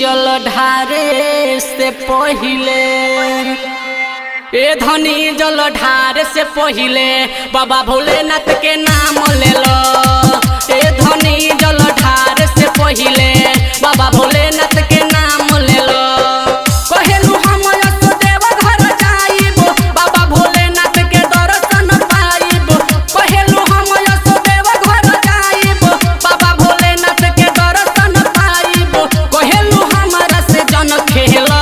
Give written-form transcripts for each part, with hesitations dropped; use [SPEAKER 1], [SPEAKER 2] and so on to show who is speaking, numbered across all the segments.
[SPEAKER 1] जल ढारे से पहिले ए धनी जल ढारे से पहिले बाबा भोलेनाथ के नाम ले लो। ए धनी जल ढारे से पहिले बाबा भोलेनाथ के नाम ले लो। कहेलू हम देव घर जाइबो बाबा भोलेनाथ के दर्शन पाइबो। कहेलू हम देव घर जाइबो बाबा भोलेनाथ के दर्शन पाइबो। कहेलू हमरा से जन खेला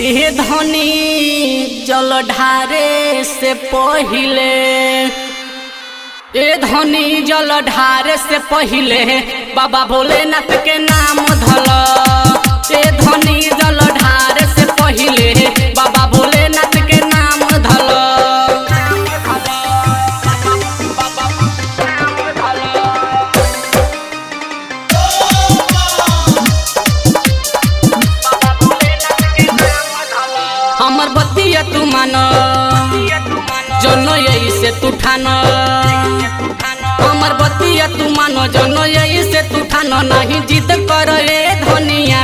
[SPEAKER 1] ए धनी जल ढारे से पहिले ए धनी जल ढारे से पहिले बाबा भोलेनाथ के नाम धल। ए धनी जल ढारे से पहिले बाबा भोलेनाथ के नाम धल। हमर बतिया तू मानो जनो यही से तू ठानो। हमर बतिया तू मानो जनो यही से तू ठानो। नहीं जिद कर ए धनिया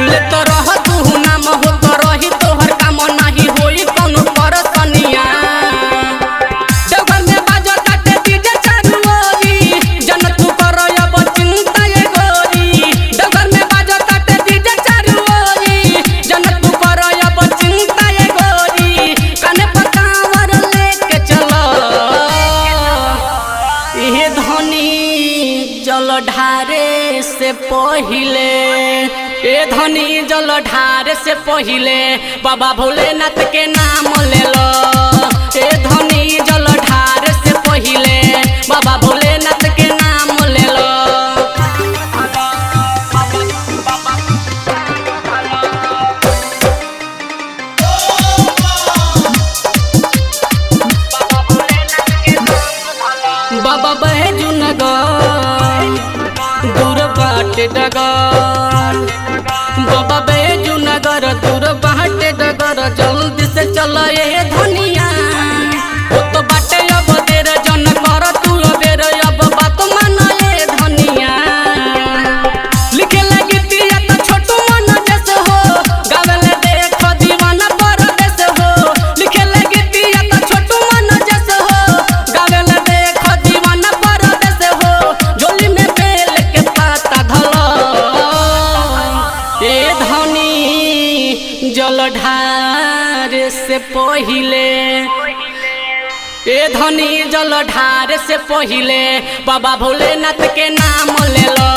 [SPEAKER 1] ले तो रह तू नाम हो तो रही तोहर काम नहीं होई कोनो परसनिया। देवघर में बाजो ताटे डीजे चारू ओरी जन तू कर अब चिंता ए गोरी। देवघर में बाजो ताटे डीजे चारू ओरी जन तू कर अब चिंता ए गोरी। काने पर कांवर लेके चलो ए धनी जल ढारे से पहिले ए धनी जल ढारे से पहिले बाबा भोलेनाथ के नाम ले लो। ए धनी जल ढारे से पहिले बाबा भोलेनाथ के नाम ले लो। बाबा बैजू नगर दूर बाटे डगर। बाबा बैजू नगर दूर बाटे डगर जल्दी से चल ए धनिया। वो तो बाटे अब देर जन कर तू अबेर अब बात मान ए धनिया। लिखे लगी तिया तो छोटू मन जैसे हो गावेले देख दीवाना परदेस हो। लिखे लगी तिया तो छोटू मन जैसे हो गावेले देख दीवाना परदेस हो। झोली में बेल के पाता धलो ए धनी जल ढारे से पहिले ए धनी जल ढारे से पहिले बाबा भोलेनाथ के नाम ले लो।